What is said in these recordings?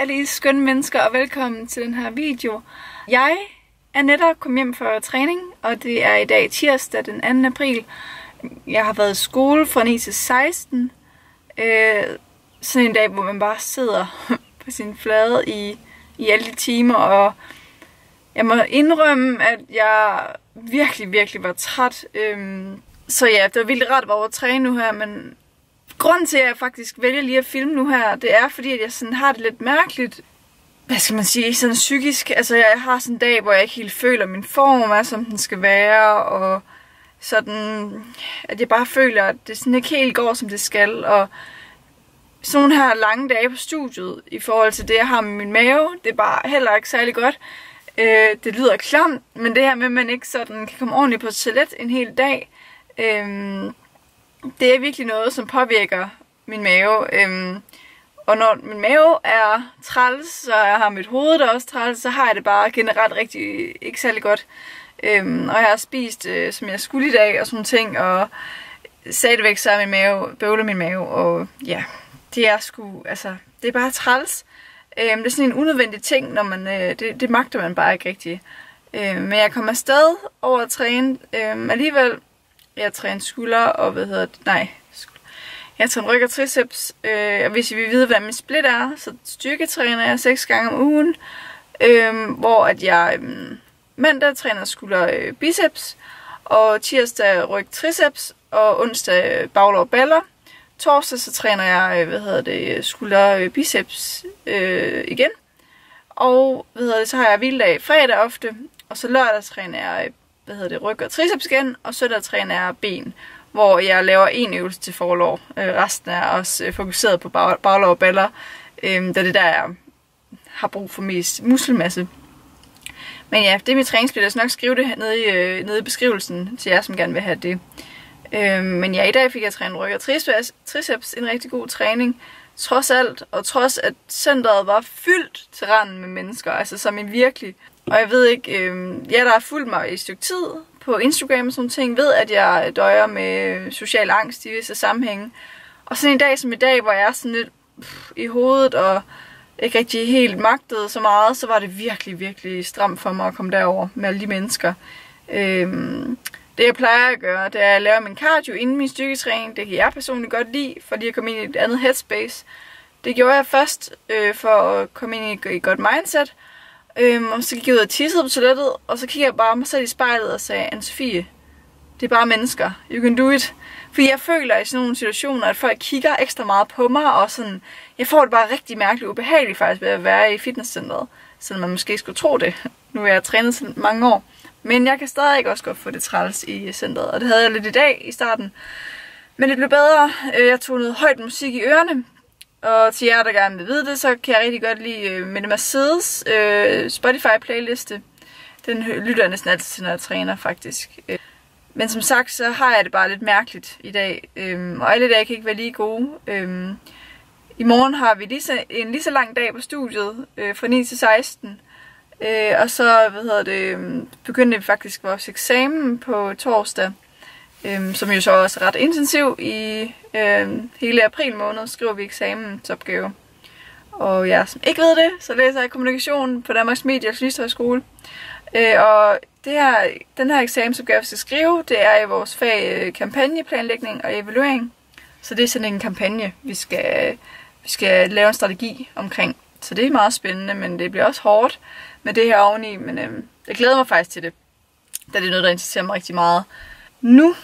alle I skønne mennesker, og velkommen til den her video. Jeg er netop kommet hjem fra træning, og det er i dag tirsdag den 2. april. Jeg har været i skole fra 9 til 16. Sådan en dag, hvor man bare sidder på sin flade i alle de timer, og jeg må indrømme, at jeg virkelig var træt. Så ja, det var vildt rart at være over at træne nu her, men grunden til, at jeg faktisk vælger lige at filme nu her, det er fordi, at jeg sådan har det lidt mærkeligt. Hvad skal man sige? Sådan psykisk. Altså, jeg har sådan en dag, hvor jeg ikke helt føler, at min form er, som den skal være, og sådan, at jeg bare føler, at det sådan ikke helt går, som det skal, og sådan nogle her lange dage på studiet, i forhold til det, jeg har med min mave, det er bare heller ikke særlig godt. Det lyder klamt, men det her med, at man ikke sådan kan komme ordentligt på toilet en hel dag, det er virkelig noget, som påvirker min mave. Og når min mave er træls, så jeg har mit hoved der også træls, så har jeg det bare generelt rigtig ikke særlig godt. Og jeg har spist, som jeg skulle i dag, og sådan ting, og stadigvæk så er min mave, bøvler min mave, og ja, det er sgu, altså, det er bare træls. Det er sådan en unødvendig ting, når man, det magter man bare ikke rigtig. Men jeg kommer afsted over at træne alligevel. Jeg træner skulder og jeg træner ryg og triceps. Og hvis I vil vide, hvad min split er, så styrketræner jeg 6 gange om ugen. Hvor at jeg mandag træner skulder biceps, og tirsdag ryg triceps, og onsdag baglår og baller. Torsdag så træner jeg skulder biceps igen. Og så har jeg hviledag fredag ofte, og så lørdag træner jeg ryg og triceps igen, og søndag træner jeg ben, hvor jeg laver en øvelse til forlår. Resten er også fokuseret på baglår og baller, da det der jeg har brug for mest muskelmasse. Men ja, det er mit træningssplit. Jeg skal nok skrive det nede i beskrivelsen til jer, som gerne vil have det. Men ja, i dag fik jeg trænet ryg og triceps, en rigtig god træning. Trods alt, og trods at centret var fyldt til randen med mennesker, altså som i virkelig. Og jeg ved ikke, der har fulgt mig i et stykke tid på Instagram og sådan ting, ved at jeg døjer med social angst i visse sammenhænge. Og sådan en dag som i dag, hvor jeg er sådan lidt i hovedet og ikke rigtig helt magtede så meget, så var det virkelig stramt for mig at komme derover med alle de mennesker. Det jeg plejer at gøre, det er at lave min cardio inden min styrketræning. Det kan jeg personligt godt lide, fordi jeg kom ind i et andet headspace. Det gjorde jeg først for at komme ind i et godt mindset. Og så gik jeg ud og tissede på toilettet, og så kiggede jeg bare mig selv i spejlet og sagde, Anne-Sophie, det er bare mennesker. You can do it. Fordi jeg føler i sådan nogle situationer, at folk kigger ekstra meget på mig, og sådan, jeg får det bare rigtig mærkeligt ubehageligt faktisk ved at være i fitnesscenteret. Selvom man måske skulle tro det. Nu er jeg trænet så mange år. Men jeg kan stadig også godt få det træls i centret, og det havde jeg lidt i dag i starten. Men det blev bedre. Jeg tog noget højt musik i ørerne. Og til jer, der gerne vil vide det, så kan jeg rigtig godt lide Mette Mercedes Spotify-playliste. Den lytter jeg næsten altid til, når jeg træner, faktisk. Men som sagt, så har jeg det bare lidt mærkeligt i dag. Og alle dage kan ikke være lige gode. I morgen har vi en lige så lang dag på studiet, fra 9 til 16. Og så, begyndte vi faktisk vores eksamen på torsdag. Som jo så også er ret intensiv i hele april måned, skriver vi eksamensopgave. Og jeg som ikke ved det, så læser jeg kommunikation på Danmarks Medie- og Journalisthøjskole. Og den her eksamensopgave, vi skal skrive, det er i vores fag kampagneplanlægning og evaluering. Så det er sådan en kampagne, vi skal lave en strategi omkring. Så det er meget spændende, men det bliver også hårdt med det her oveni. Men jeg glæder mig faktisk til det, da det er noget, der interesserer mig rigtig meget. Nu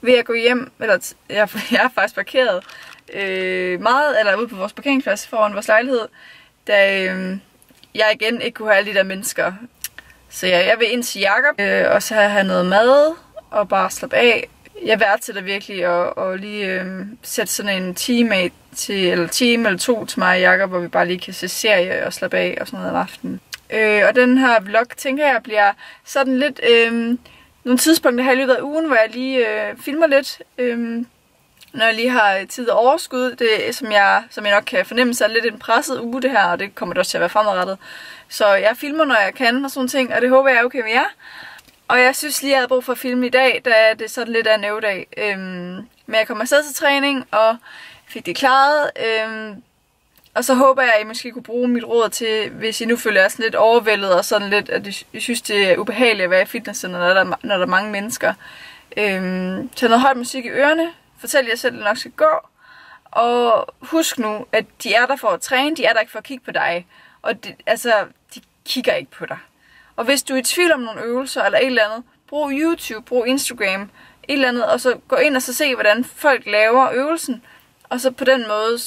vil jeg gå hjem, eller jeg er faktisk parkeret ude på vores parkeringsplads foran vores lejlighed, da jeg igen ikke kunne have alle de der mennesker. Så jeg vil ind til Jakob, og så have noget mad, og bare slappe af. Jeg værdsætter virkelig at lige sætte sådan en time eller 2 til mig og Jakob, hvor vi bare lige kan se serie og slappe af og sådan noget om aftenen. Og den her vlog, tænker jeg, bliver sådan lidt nogle tidspunkter her i løbet af ugen, hvor jeg lige filmer lidt, når jeg lige har tid og overskud. Det som jeg nok kan fornemme, så er lidt en presset uge det her, og det kommer det også til at være fremadrettet. Så jeg filmer, når jeg kan og sådan ting, og det håber jeg er okay med jer. Og jeg synes lige, jeg havde brug for at filme i dag, da det er sådan lidt af en øvedag. Men jeg kom afsted til træning, og fik det klaret. Og så håber jeg, at I måske kunne bruge mit råd til, hvis I nu føler jer sådan lidt overvældet og sådan lidt, at I synes, det er ubehageligt at være i fitnesscenter, når der er mange mennesker. Tag noget højt musik i ørerne. Fortæl jer selv, at det nok skal gå. Og husk nu, at de er der for at træne, de er der ikke for at kigge på dig. Og de kigger ikke på dig. Og hvis du er i tvivl om nogle øvelser eller et eller andet, brug YouTube, brug Instagram, et eller andet, og så gå ind og så se, hvordan folk laver øvelsen. Og så på den måde,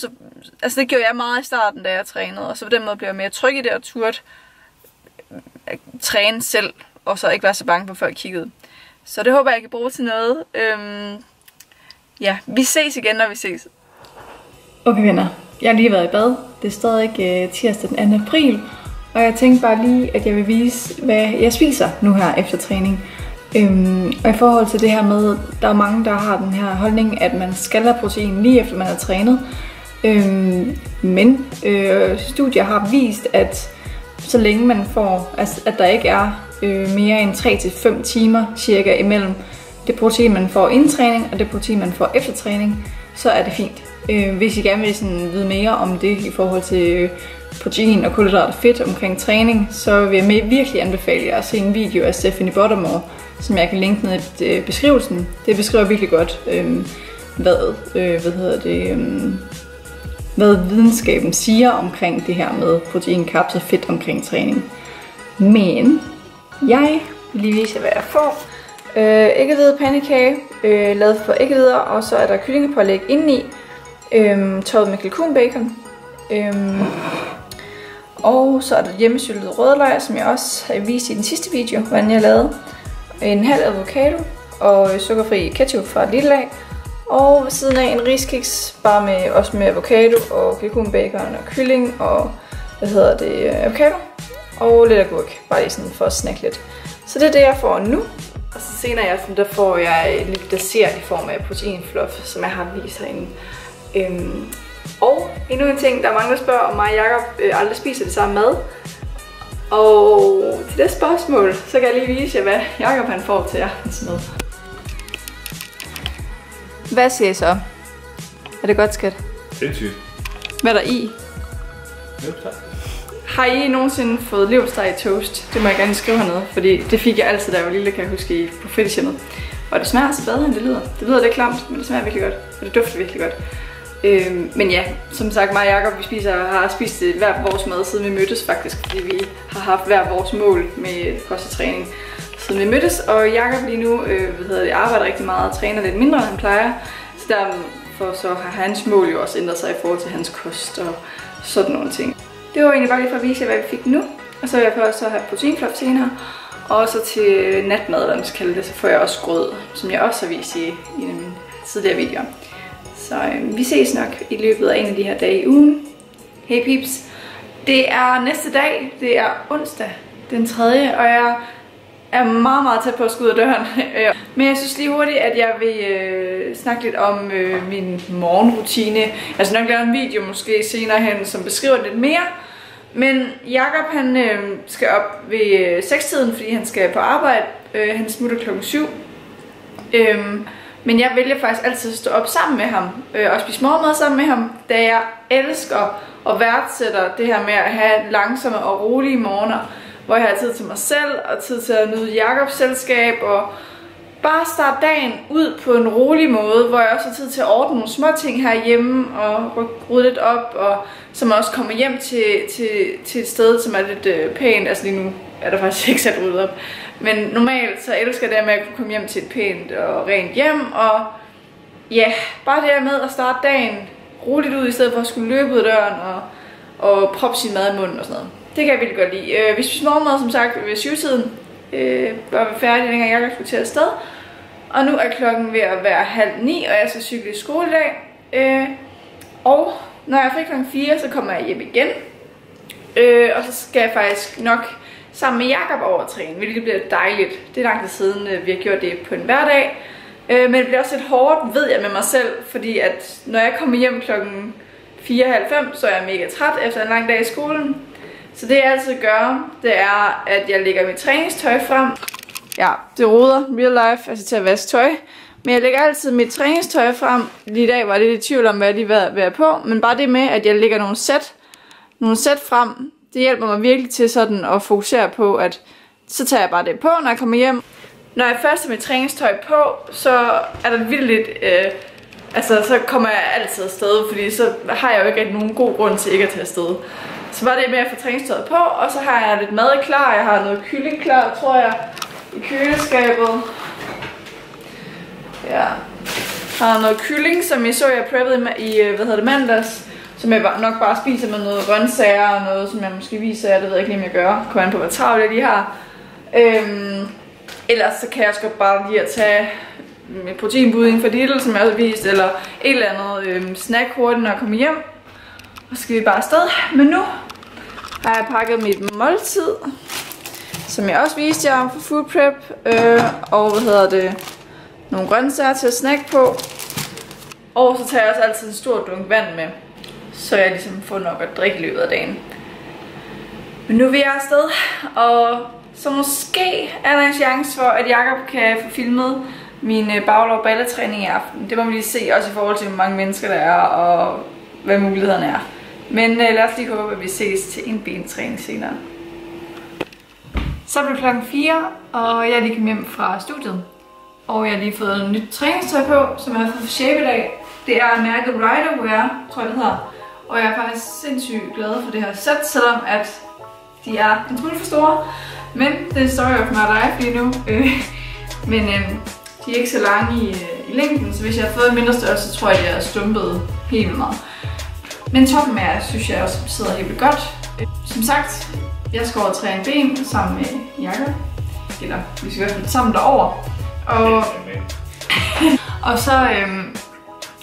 det gjorde jeg meget i starten, da jeg trænede, og så på den måde blev jeg mere tryg i det og turde træne selv, og så ikke være så bange for, at folk kiggede. Så det håber jeg kan bruge til noget. Ja, vi ses igen, når vi ses. Okay venner, jeg har lige været i bad. Det er stadig tirsdag den 2. april, og jeg tænkte bare lige, at jeg vil vise, hvad jeg spiser nu her efter træning. Og i forhold til det her med, der er mange, der har den her holdning, at man skal have protein lige efter man har trænet. Men studier har vist, at så længe man får, at der ikke er mere end 3-5 timer cirka imellem det protein, man får inden træning, og det protein, man får efter træning, så er det fint. Hvis I gerne vil vide mere om det i forhold til protein og kulhydrat og fedt omkring træning, så vil jeg virkelig anbefale jer at se en video af Stephanie Buttermore, som jeg kan linke ned i beskrivelsen. Det beskriver virkelig godt, hvad videnskaben siger omkring det her med protein, carbs og fedt omkring træning. Men jeg vil lige vise jer, hvad jeg får. Æggehvide pandekage, lavet for æggehvider, og så er der kyllingepålæg indeni, tørret med kalkunbacon. Og så er der hjemmesyltet rødløg, som jeg også har vist i den sidste video, hvordan jeg lavede. En halv avocado og sukkerfri ketchup fra Lidl. Og ved siden af en riskiks, bare også med avocado og kalkunbacon og kylling og avocado. Og lidt agurk, bare lige sådan for at snakke lidt. Så det er det, jeg får nu. Og så senere i aften, der får jeg lidt dessert i form af proteinfluff, som jeg har vist herinde. Og endnu en ting, der er mange, der spørger, om mig og Jacob aldrig spiser det samme mad. Og til det spørgsmål, så kan jeg lige vise jer, hvad Jacob han får til aftensmad. Hvad siger I så? Er det godt, skat? Sindssygt. Hvad er der i? Leverpostej. Har I nogensinde fået leverpostej i toast? Det må jeg gerne skrive hernede, fordi det fik jeg altid, da jeg var lille, kan jeg huske, på fritidshjemmet. Og det smager så bedre, end det lyder. Det lyder lidt klamt, men det smager virkelig godt. Og det dufter virkelig godt. Men ja, som sagt, mig og Jacob, har spist hver vores mad, siden vi mødtes faktisk, fordi vi har haft hver vores mål med kost og træning, siden vi mødtes. Og Jacob lige nu arbejder rigtig meget og træner lidt mindre, end han plejer. Så derfor så har hans mål jo også ændret sig i forhold til hans kost og sådan nogle ting. Det var egentlig bare lige for at vise jer, hvad vi fik nu. Og så vil jeg først have proteinfluff senere. Og så til natmad, eller man skal kalde det, så får jeg også grød, som jeg også har vist i en af mine tidligere videoer. Så vi ses nok i løbet af en af de her dage i ugen. Hey peeps. Det er næste dag. Det er onsdag den 3. Og jeg er meget, meget tæt på at skulle ud af døren. Men jeg synes lige hurtigt, at jeg vil snakke lidt om min morgenrutine. Jeg skal nok lave en video måske senere hen, som beskriver lidt mere. Men Jacob han skal op ved 6-tiden, fordi han skal på arbejde. Han smutter klokken 7. Men jeg vælger faktisk altid at stå op sammen med ham, og spise morgenmad sammen med ham, da jeg elsker og værdsætter det her med at have langsomme og rolige morgener, hvor jeg har tid til mig selv, og tid til at nyde Jacobs selskab, og bare starte dagen ud på en rolig måde, hvor jeg også har tid til at ordne nogle små ting herhjemme, og rydde lidt op, og så man også kommer hjem til et sted, som er lidt pænt. Altså lige nu er der faktisk ikke sat ryddet op. Men normalt så elsker jeg det med at kunne komme hjem til et pænt og rent hjem, og ja, bare det her med at starte dagen roligt ud, i stedet for at skulle løbe ud af døren og proppe sin mad i munden og sådan noget. Det kan jeg virkelig godt lide. Vi spiser morgenmad, som sagt, ved 7-tiden. Var vi færdige, dengang jeg skulle til afsted. Og nu er klokken ved at være 8:30, og jeg skal cykle i skole i dag. Og når jeg er fri klokken 4, så kommer jeg hjem igen. Og så skal jeg faktisk nok sammen med Jacob over at træne, hvilket bliver dejligt. Det er lang tid siden, vi har gjort det på en hverdag. Men det bliver også lidt hårdt, ved jeg med mig selv, fordi at når jeg kommer hjem klokken 4:30, så er jeg mega træt efter en lang dag i skolen. Så det jeg altid gør, det er, at jeg lægger mit træningstøj frem. Ja, det roder real life, altså til at vaske tøj. Men jeg lægger altid mit træningstøj frem. Lige i dag var jeg lidt i tvivl om, hvad jeg lige vil være på. Men bare det med, at jeg lægger nogle sæt frem, det hjælper mig virkelig til sådan at fokusere på, at så tager jeg bare det på, når jeg kommer hjem. Når jeg først har mit træningstøj på, så er der vildt så kommer jeg altid afsted, fordi så har jeg jo ikke rigtig nogen god grund til ikke at tage afsted. Så bare det med at få træningstøjet på, og så har jeg lidt mad klar. Jeg har noget kylling klar, tror jeg, i køleskabet. Ja. Jeg har noget kylling, som jeg preppede i mandags. Som jeg nok bare spiser med noget grøntsager og noget, som jeg måske viser jer. Det ved jeg ikke lige, om jeg gør. Kommer an på, hvor travlt jeg lige har. Ellers så kan jeg også godt bare lige at tage med proteinpudding for Lidl, som jeg også har vist. Eller et eller andet snack hurtigt, når jeg kommer hjem. Og så skal vi bare afsted. Men nu har jeg pakket mit måltid, som jeg også viste jer for food prep. Og nogle grøntsager til at snakke på. Og så tager jeg også altid en stor dunk vand med, så jeg ligesom får nok at drikke i løbet af dagen. Men nu er vi afsted, og så måske er der en chance for, at Jakob kan få filmet min baglov og balletræning i aften. Det må vi lige se, også i forhold til, hvor mange mennesker der er, og hvad mulighederne er. Men lad os lige håbe, at vi ses til en bentræning senere. Så blev klokken 4, og jeg er lige kommet hjem fra studiet. Og jeg har lige fået noget nyt træningstøj på, som jeg har fået for Shape i dag. Det er mærket Riderwear, tror jeg det hedder. Og jeg er faktisk sindssygt glad for det her sæt, selvom at de er en smule for store. Men det står jo for mig og dig lige nu. Men de er ikke så lange i længden, så hvis jeg har fået en mindre størrelse, så tror jeg, at jeg er stumpet helt vildt meget. Men toppen er, synes jeg også sidder helt vildt godt. Som sagt, jeg skal over og træne ben sammen med Jakob. Eller vi skal i hvert fald sammen derover. Og så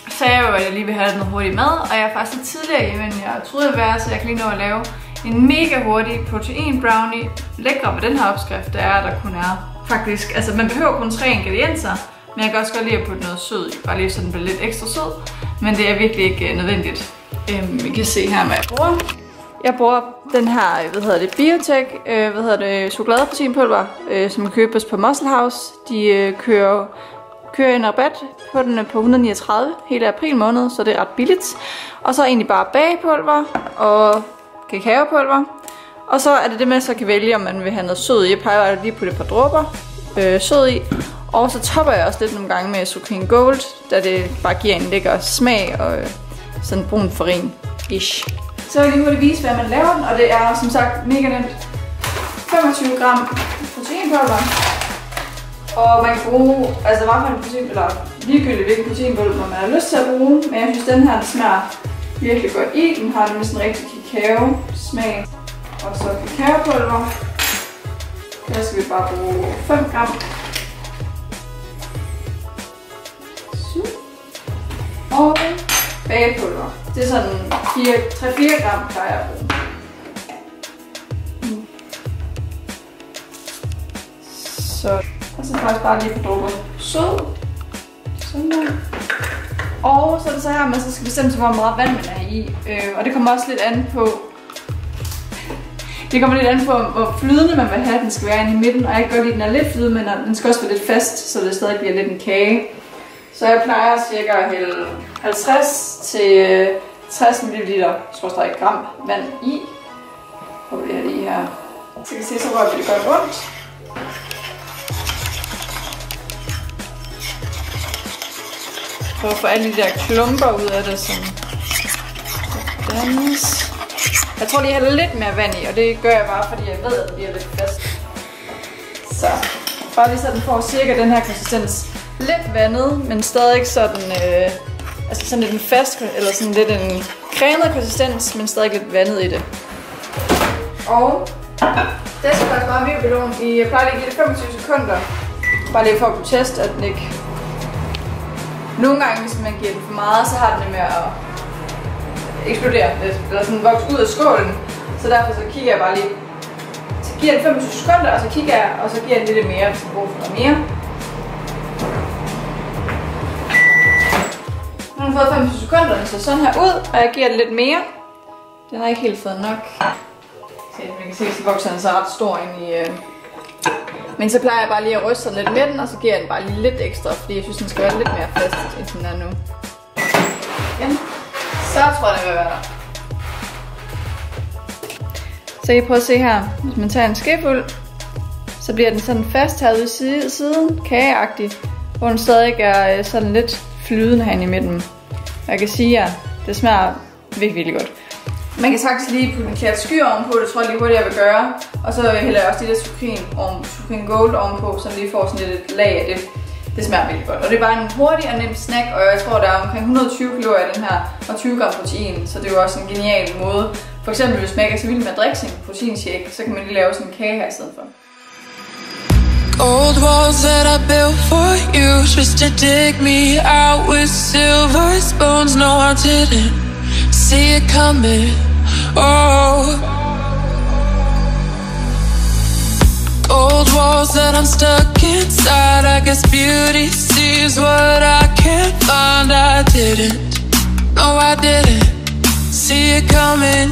sagde jeg jo, at jeg lige vil have noget hurtigt mad, og jeg er faktisk lidt tidligere hjemme, end jeg troede at være, så jeg kan lige nå at lave en mega hurtig protein brownie. Lækre ved den her opskrift, det er, at der kun er faktisk, altså man behøver kun 3 ingredienser, men jeg kan også godt lide at putte noget sød i, bare lige så den bliver lidt ekstra sød, men det er virkelig ikke nødvendigt. Vi kan se her, hvad jeg bruger. Jeg bruger den her, Biotech, chokoladeproteinpulver, som kan købes på Muscle House. De kører en rabat på den på 139 hele april måned, så det er ret billigt. Og så egentlig bare bagepulver og kakaopulver. Og så er det med, at så kan vælge, om man vil have noget sød i. Jeg plejer at lige putte et par dråber sød i. Og så topper jeg også lidt nogle gange med Supreme Gold, da det bare giver en lækker smag og sådan brun farin-ish. Så vil jeg lige hurtigt vise, hvad man laver den, og det er som sagt mega nemt. 25 gram proteinpulver. Og man kan bruge, altså hvad for en protein, eller ligegyldigt hvilken proteinpulver man har lyst til at bruge. Men jeg synes, den her smager virkelig godt i. Den har med sådan en rigtig kakao-smag. Og så kakaopulver. Her skal vi bare bruge 5 gram. Og bagepulver. Det er sådan 3-4 gram, plejer jeg at bruge. Så, og så faktisk bare lige på sød. Sådan der. Og så er det så her, man så skal bestemme sig, hvor meget vand man er i. Og det kommer også lidt an på, hvor flydende man vil have, den skal være inde i midten. Og jeg kan godt lide, den er lidt flydende, men den skal også være lidt fast, så det stadig bliver lidt en kage. Så jeg plejer cirka at hælde 50 til 60 ml gram vand i. Prøv det her lige her. Så kan I se, så rører vi det godt rundt. Prøv at få alle de der klumper ud af det, som dannes. Jeg tror lige, jeg hælder lidt mere vand i, og det gør jeg bare, fordi jeg ved, at det bliver lidt fast. Så bare lige så den får cirka den her konsistens. Lidt vandet, men stadig sådan, altså sådan lidt en fast, eller sådan lidt en cremet konsistens, men stadig lidt vandet i det. Og det skal faktisk bare virkelig belohne i, jeg plejer lige at give det 25 sekunder. Bare lige for at kunne teste, at den ikke... Nogle gange, hvis man giver den for meget, så har den det med at eksplodere lidt, eller sådan vokse ud af skålen. Så derfor så kigger jeg bare lige, så giver den 25 sekunder, og så kigger jeg, og så giver den lidt mere, hvis jeg bruger for noget mere. Nu har den fået 25 sekunder, den ser sådan her ud, og jeg giver den lidt mere. Den har ikke helt fået nok. Se, man kan se, så vokser den så ret stor ind i Men så plejer jeg bare lige at ryste sådan lidt med den, og så giver jeg den bare lige lidt ekstra, fordi jeg synes, den skal være lidt mere fast, end den er nu. Igen. Så tror jeg, den vil være der. Så kan I prøve at se her. Hvis man tager en skefuld, så bliver den sådan fast herude i siden, kageagtig, hvor den stadig er sådan lidt flydende herinde i midten. Og jeg kan sige, at det smager virkelig godt. Man kan faktisk lige putte en klat sky ovenpå, det tror jeg lige hurtigt jeg vil gøre. Og så hælder jeg også det der Supreme Gold ovenpå, så lige får sådan lidt et lag af det. Det smager virkelig godt. Og det er bare en hurtig og nem snack, og jeg tror der er omkring 120 kalorier i den her, og 20 gram protein. Så det er jo også en genial måde. For eksempel hvis man ikke er så vild med at drikke sin proteinshake, så kan man lige lave sådan en kage her i stedet for. Old walls that I built for you, just to dig me out with silver spoons. No, I didn't see it coming. Oh, old walls that I'm stuck inside. I guess beauty sees what I can't find. I didn't, no, I didn't see it coming.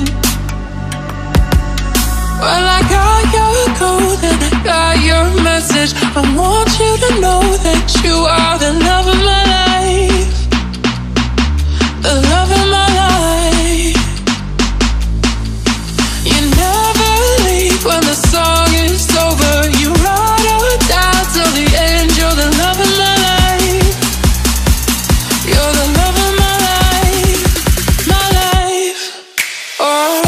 Well, I got your code and I got your message. I want you to know that you are the love of my life, the love of my life. You never leave when the song is over. You ride or die till the end. You're the love of my life. You're the love of my life, my life. Oh.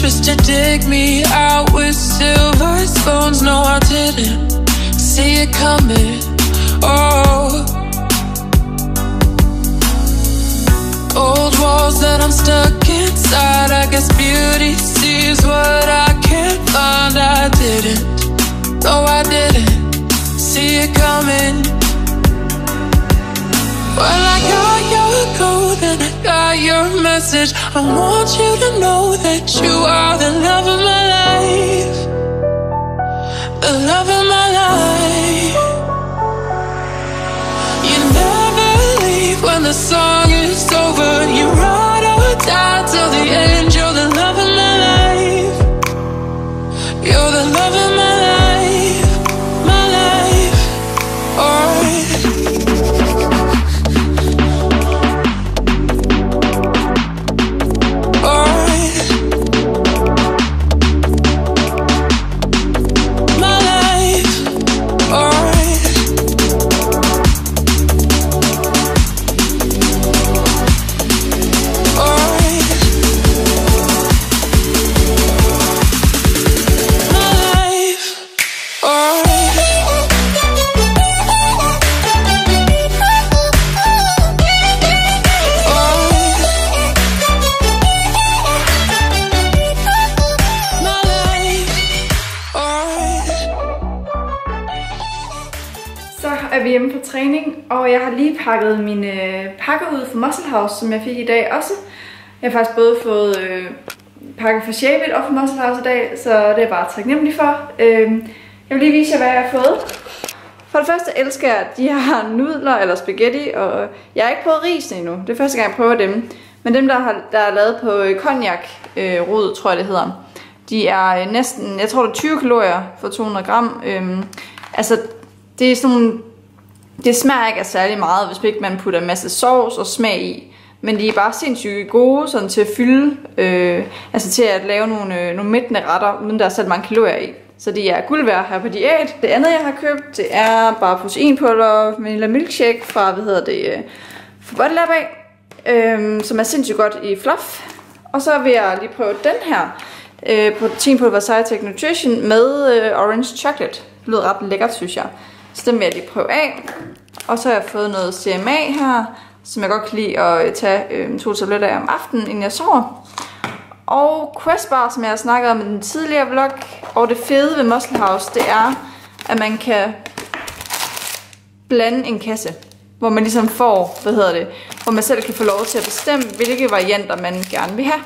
Just to dig me out with silver spoons. No, I didn't see it coming. Oh, old walls that I'm stuck inside. I guess beauty sees what I can't find. I didn't, no, I didn't see it coming. Well, I got your code and I got your message. I want you to know that you are the love of my life, the love of my life. You never leave when the song is over. You ride or die till the end. You're the love of my life. You're the love of my life, my life. Oh. Er vi hjemme på træning, og jeg har lige pakket mine pakker ud fra Muscle House, som jeg fik i dag også. Jeg har faktisk både fået pakker fra Shape It og fra Muscle House i dag, så det er jeg bare taknemmelig for. Jeg vil lige vise jer, hvad jeg har fået. For det første elsker jeg, at de har nudler eller spaghetti, og jeg har ikke prøvet risene endnu. Det er første gang, jeg prøver dem. Men dem, der er lavet på cognac-rod, tror jeg det hedder, de er næsten, jeg tror det er 20 kalorier for 200 gram. Altså, det er sådan nogle, det smager ikke af særlig meget, hvis ikke man putter en masse sovs og smag i. Men de er bare sindssygt gode sådan til at fylde, altså til at lave nogle mættende retter, uden der er så mange kalorier i. Så de er guld værd her på diæt. Det andet jeg har købt, det er bare proteinpulver, vanilla milkshake fra, fra Body Lab af, som er sindssygt godt i fluff. Og så vil jeg lige prøve den her, proteinpulver SciTech Nutrition med orange chocolate. Det lyder ret lækkert, synes jeg. Så den vil jeg lige prøve af. Og så har jeg fået noget CMA her, som jeg godt kan lide at tage 2 tabletter af om aftenen, inden jeg sover. Og Quest Bar, som jeg har snakket om i den tidligere vlog, og det fede ved Muscle House, det er, at man kan blande en kasse, hvor man ligesom får, hvor man selv kan få lov til at bestemme, hvilke varianter man gerne vil have.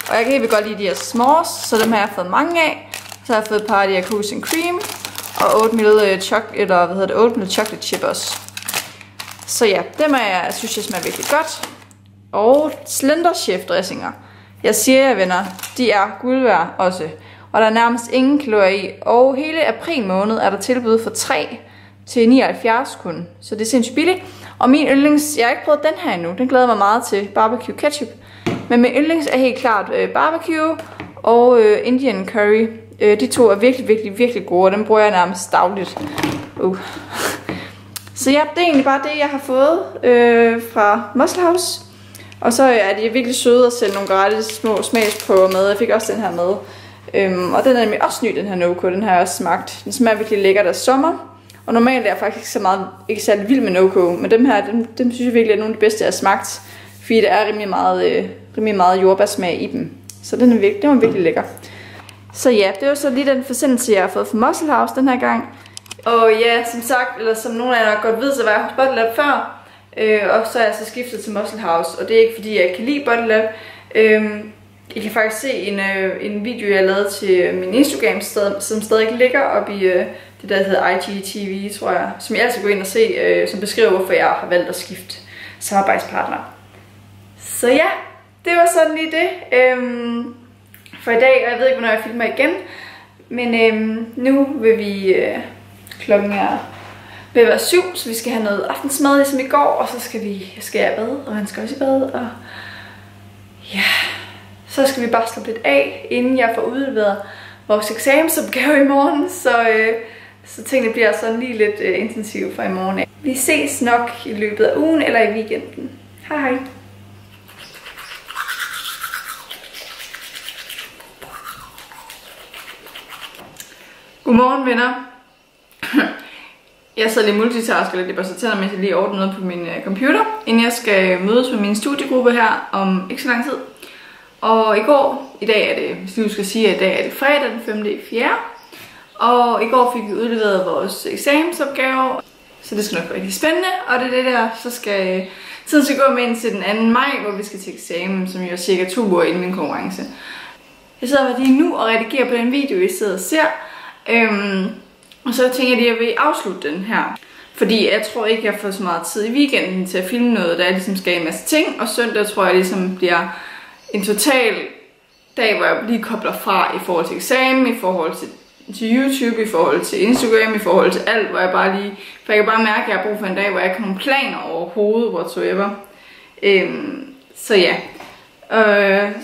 Og jeg kan helt godt lide de her s'mores, så dem har jeg fået mange af. Så har jeg fået et par af de her cookies and cream, og oatmeal chocolate chip også. Så ja, dem synes jeg smager virkelig godt. Og Slender Chef dressinger. Jeg siger jer venner, de er guld værd også. Og der er nærmest ingen kalorier i. Og hele april måned er der tilbud for 3 til 79 kun. Så det er sindssygt billigt. Og min yndlings, jeg har ikke prøvet den her endnu. Den glæder mig meget til, barbecue ketchup. Men min yndlings er helt klart barbecue og Indian curry. De to er virkelig gode, og dem bruger jeg nærmest dagligt. Så ja, det er egentlig bare det, jeg har fået fra Muscle House. Og så er de virkelig søde at sende nogle gratis små smagsprøver med. Jeg fik også den her med. Og den er nemlig også ny, den her NoCo. Den har jeg også smagt. Den smager virkelig lækkert af sommer. Og normalt er jeg faktisk ikke særlig vild med NoCo. Men dem her, dem synes jeg virkelig er nogle af de bedste, jeg har smagt. Fordi der er rimelig meget jordbærsmag i dem. Så den var virkelig lækker. Så ja, det var så lige den forsendelse, jeg har fået fra Muscle House den her gang. Og ja, som sagt, eller som nogle af jer nok godt ved, så var jeg hos Body Lab før. Og så er jeg så skiftet til Muscle House. Og det er ikke fordi, jeg ikke kan lide Body Lab. I kan faktisk se en video, jeg lavede til min Instagram, som stadig ligger oppe i det der hedder IGTV, tror jeg. Som jeg altid går ind og se, som beskriver, hvorfor jeg har valgt at skifte samarbejdspartner. Så ja, det var sådan lige det for i dag. Og jeg ved ikke, hvornår jeg filmer igen. Men nu vil vi... klokken er ved at være 7, så vi skal have noget aftensmad ligesom i går. Og så skal jeg i bad, og han skal også i bad. Og ja, så skal vi bare slappe lidt af, inden jeg får udleveret vores eksamensopgave i morgen. Så tingene bliver sådan lige lidt intensive fra i morgen af. Vi ses nok i løbet af ugen eller i weekenden. Hej hej. Godmorgen venner. Jeg sidder lige multitasker lidt, bare så tænder, mens jeg lige ordner noget på min computer, inden jeg skal mødes med min studiegruppe her om ikke så lang tid. Og i dag er det, hvis du skal sige, at i dag er det fredag den 5.4. Og i går fik vi udleveret vores eksamensopgave, så det skal nok være rigtig spændende. Og det er det der, så skal tiden skal gå med ind til den 2. maj, hvor vi skal til eksamen, som jo er cirka 2 uger inden min konkurrence. Jeg sidder lige nu og redigerer på den video, I sidder og ser. Og så tænker jeg lige, at jeg vil afslutte den her. Fordi jeg tror ikke, jeg får så meget tid i weekenden til at filme noget, der jeg ligesom skal en masse ting. Og søndag tror jeg ligesom bliver en total dag, hvor jeg lige kobler fra i forhold til eksamen, i forhold til YouTube, i forhold til Instagram, i forhold til alt, hvor jeg bare lige... For jeg kan bare mærke, at jeg har brug for en dag, hvor jeg ikke har nogen planer overhovedet, whatsoever. Så ja.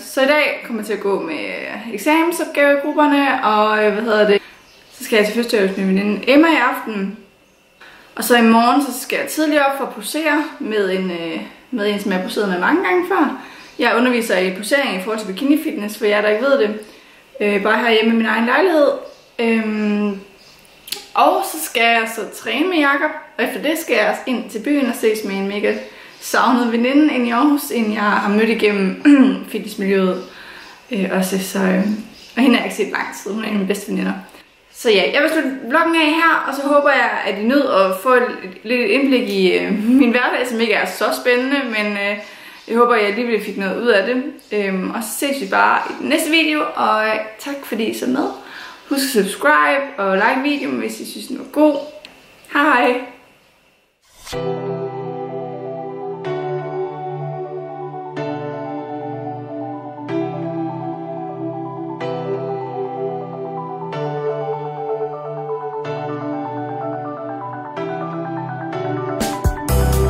Så i dag kommer jeg til at gå med eksamensopgavegrupperne, og så skal jeg til fødselsdag hos min veninde Emma i aften. Og så i morgen, så skal jeg tidligere op for at posere med en, som jeg har poseret med mange gange før. Jeg underviser i posering i forhold til bikini fitness, for jer der ikke ved det. Bare herhjemme i min egen lejlighed. Og så skal jeg så træne med Jakob. Og efter det skal jeg ind til byen og ses med en mega savnet veninde inde i Aarhus, en jeg har mødt igennem fitnessmiljøet. Også så, og hende har jeg ikke set lang tid, hun er en af mine bedste veninder. Så ja, jeg vil slutte vloggen af her, og så håber jeg, at I nød at få lidt indblik i min hverdag, som ikke er så spændende, men jeg håber, at jeg alligevel fik noget ud af det. Og så ses vi bare i den næste video, og tak fordi I så med. Husk at subscribe og like videoen, hvis I synes den var god. Hej hej!